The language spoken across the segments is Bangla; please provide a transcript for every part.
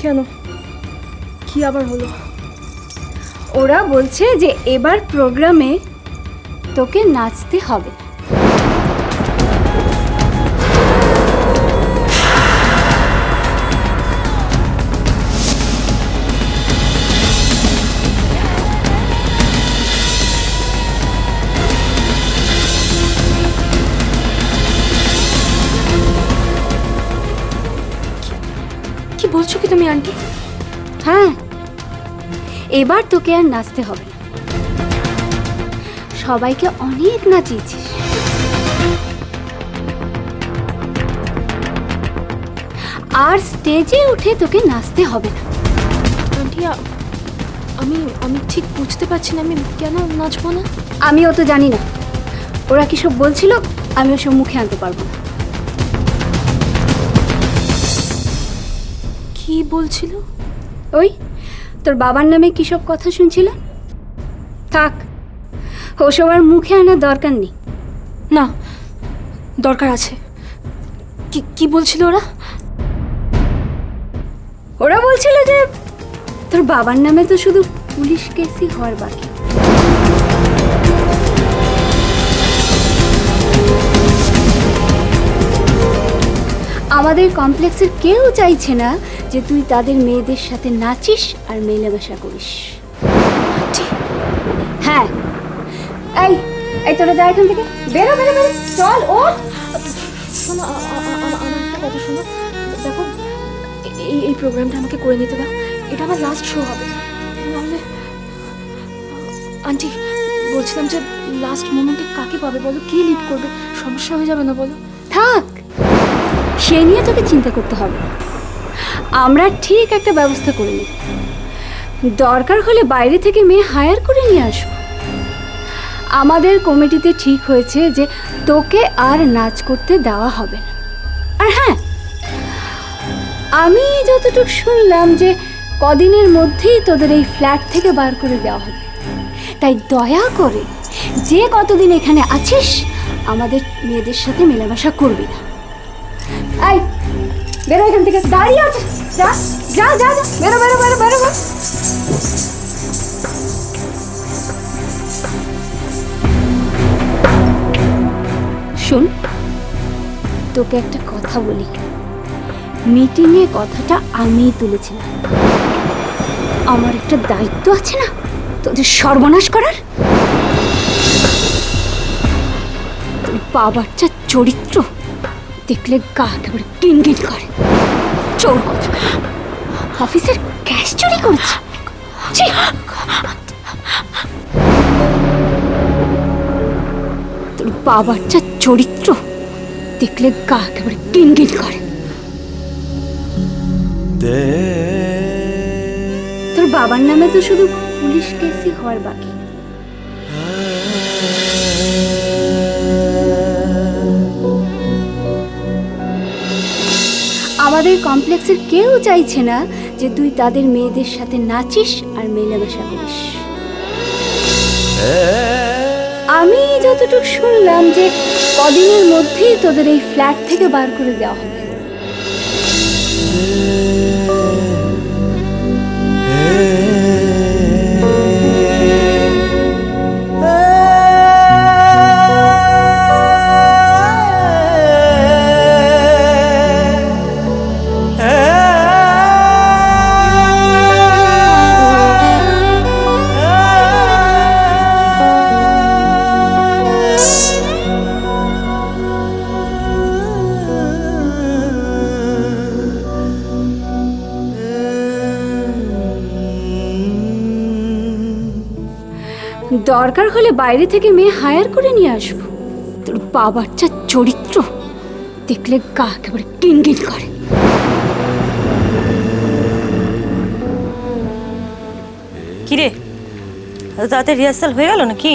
কেন, কি আবার হলো? ওরা বলছে যে এবার প্রোগ্রামে তোকে নাচতে হবে। কি বলছো কি তুমি আন্টি? হ্যাঁ, এবার তোকে আর নাচতে হবে না। সবাইকে অনেক নাচিয়েছিস, আর স্টেজে উঠে তোকে নাচতে হবে না। আন্টি আমি আমি ঠিক বুঝতে পারছি না, আমি কেন নাচবো না? আমিও তো জানি না, ওরা কি সব বলছিল, আমি ওসব মুখে আনতে পারবো না। কি বলছিল? ওই তোর বাবার নামে কি সব কথা শুনছিল। থাক, ওসব আর মুখে আনার দরকার নেই। না, দরকার আছে। কি কি বলছিল ওরা? ওরা বলছিল যে তোর বাবার নামে তো শুধু পুলিশ কেসই হওয়ার বাকি। আমাদের কমপ্লেক্সের কেউ চাইছে না যে তুই তাদের মেয়েদের সাথে নাচিস আর মেলামেশা করিস। হ্যাঁ, এই এই তোরা যা এখান থেকে, বেরো বেরো বেরো, চল। ও শোনো, আমার একটা কথা শোনো। দেখো, এই প্রোগ্রামটা আমাকে করে নিতে দাও। এটা আমার লাস্ট শো হবে। নাহলে আন্টি, বলছিলাম যে লাস্ট মোমেন্টে কাকে পাবে বলো? কে লিড করবে? সমস্যা হয়ে যাবে না বলো? থাক, সে নিয়ে তোকে চিন্তা করতে হবে না। আমরা ঠিক একটা ব্যবস্থা করে নিই। দরকার হলে বাইরে থেকে মেয়ে হায়ার করে নিয়ে আসবো। আমাদের কমিটিতে ঠিক হয়েছে যে তোকে আর নাচ করতে দেওয়া হবে না। আর হ্যাঁ, আমি যতটুকু শুনলাম যে কদিনের মধ্যেই তোদের এই ফ্ল্যাট থেকে বার করে দেওয়া হবে। তাই দয়া করে যে কতদিন এখানে আছিস আমাদের মেয়েদের সাথে মেলামেশা করবি না। এই বেরো এখান থেকে, দাঁড়িয়ে আছে, যা যা যা যা, বেরো বেরো বেরো বেরো বেরো। শোন, তোকে একটা কথা বলি। মিটিংয়ে কথাটা আমিই তুলেছিলাম। আমার একটা দায়িত্ব আছে না তোদের সর্বনাশ করার। তোর বাবার যা চরিত্র দেখলে গা একেবারে কিনকিন করে। চোর কথা, অফিসের ক্যাশ চুরি করেছে। তোর বাবার যা চরিত্র দেখলে গা একেবারে কিনকিন করে। তোর বাবার নামে তো শুধু পুলিশ কেসই হওয়ার বাকি। আমাদের কমপ্লেক্সের কেউ চাইছে না যে তুই তাদের মেয়েদের সাথে নাচিস আর মেলামেশা করিস। আমি যতটুকু শুনলাম যে কদিনের মধ্যেই তোদের এই ফ্ল্যাট থেকে বার করে দেওয়া হবে। দরকার হলে বাইরে থেকে মেয়ে হায়ার করে নিয়ে আসবো। তোর বাবার যা চরিত্র দেখলে গা একেবারে কিনকিন করে। কিরে, এত তাড়াতাড়ি রিহার্সাল হয়ে গেল নাকি?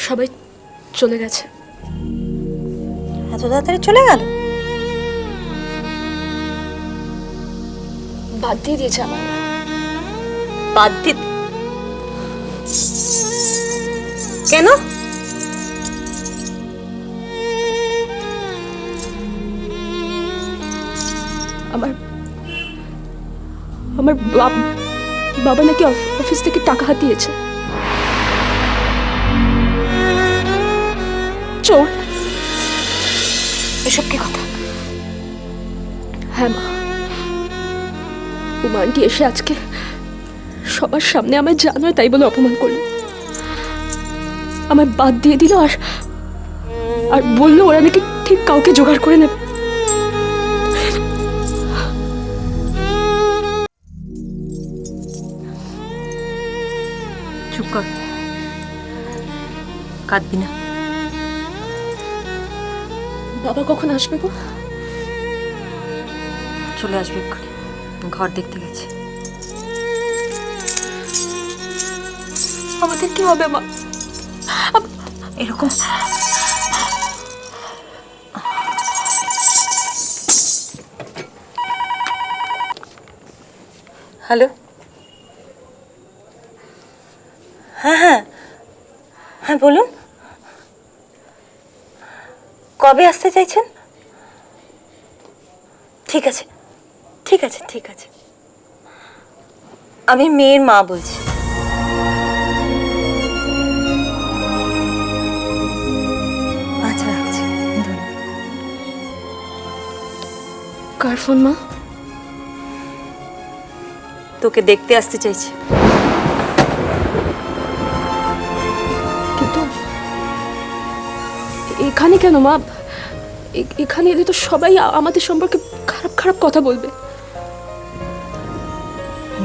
সবাই চলে গেছে। এত তাড়াতাড়ি চলে গেল? বাদ দিয়ে দিয়েছে আমার। বাদ দি কেন? আমার আমার বাবা নাকি অফিস থেকে টাকা হাতিয়েছে। চোর। এসব কি কথা? হ্যাঁ মা, উমা আন্টি এসে আজকে সবার সামনে আমায় জানো তাই বলে অপমান করলো, আমায় বাদ দিয়ে দিল, আর বললো ওরা নাকি ঠিক কাউকে জোগাড় করে নেবে। চুপ কর, কাঁদবি না। বাবা কখন আসবে গো? চলে আসবে এক্ষুনি, ঘর দেখতে গেছে। আমাদের কি হবে মা? এরকম হ্যালো, হ্যাঁ হ্যাঁ হ্যাঁ বলুন, কবে আসতে চাইছেন? ঠিক আছে ঠিক আছে ঠিক আছে, আমি মেয়ের মা বলছি। আচ্ছা রাখছি, ধন্যবাদ। কার ফোন মা? তোকে দেখতে আসতে চাইছে। কিন্তু এখানে কেন মা? এখানে এলে তো সবাই আমাদের সম্পর্কে খারাপ খারাপ কথা বলবে।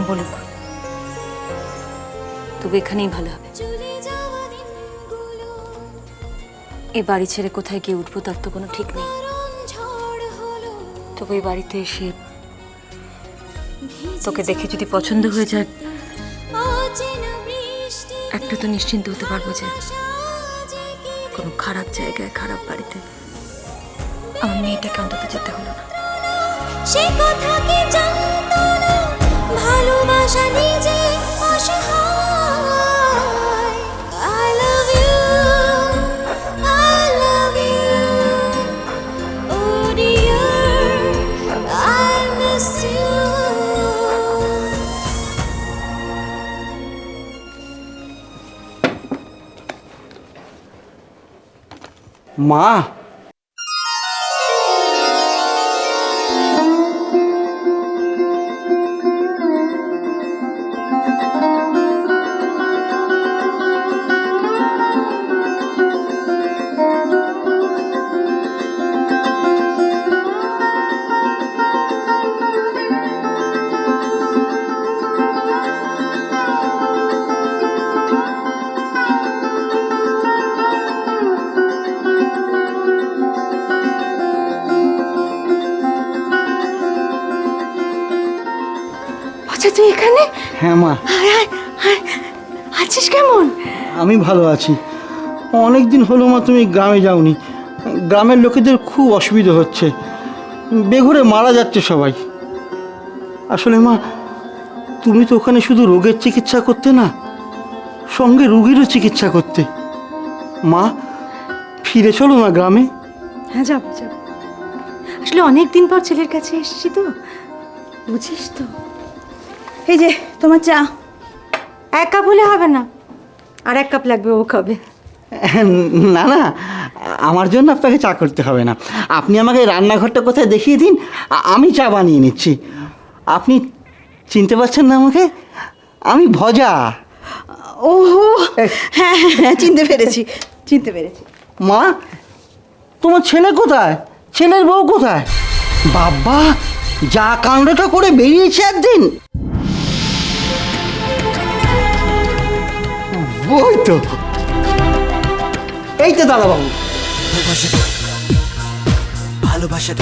বলুক, তবে এখানেই ভালো হবে। এই বাড়ি ছেড়ে কোথায় গিয়ে উঠবো তার তো কোনো ঠিক নেই। তবে এই বাড়িতে এসে তোকে দেখে যদি পছন্দ হয়ে যায়, একটা তো নিশ্চিন্ত হতে পারবো যে কোনো খারাপ জায়গায়, খারাপ বাড়িতে আমার মেয়েটাকে অন্তত যেতে হলো না। সে কথা কি জানতো না, ভালোবাসা নিজে অসহায়। I love you, I love you, oh dear, I miss you. মা, আচ্ছা তুই এখানে? হ্যাঁ মা, আছিস কেমন? আমি ভালো আছি। অনেক দিন হলো মা তুমি গ্রামে যাওনি। গ্রামের লোকেদের খুব অসুবিধা হচ্ছে, বেঘরে মারা যাচ্ছে সবাই। আসলে মা, তুমি তো ওখানে শুধু রোগের চিকিৎসা করতে না, সঙ্গে রোগীরও চিকিৎসা করতে। মা, ফিরে চলো না গ্রামে। হ্যাঁ যাবো যাবো, আসলে অনেক দিন পর ছেলের কাছে এসেছি তো, বুঝিস তো। এই যে তোমার চা, 1 কাপ হলে হবে না, আর 1 কাপ লাগবে, ও খাবে। না না, আমার জন্য আপনাকে চা করতে হবে না। আপনি আমাকে রান্নাঘরটা কোথায় দেখিয়ে দিন, আমি চা বানিয়ে নিচ্ছি। আপনি চিনতে পারছেন না আমাকে? আমি ভজা। ওহো, হ্যাঁ হ্যাঁ চিনতে পেরেছি, চিনতে পেরেছি। মা, তোমার ছেলে কোথায়? ছেলের বউ কোথায়? বাবা, যা কাণ্ডটা করে বেরিয়েছে একদিন। ওই তো, এই তো দাদা বাবু। ভালোবাসা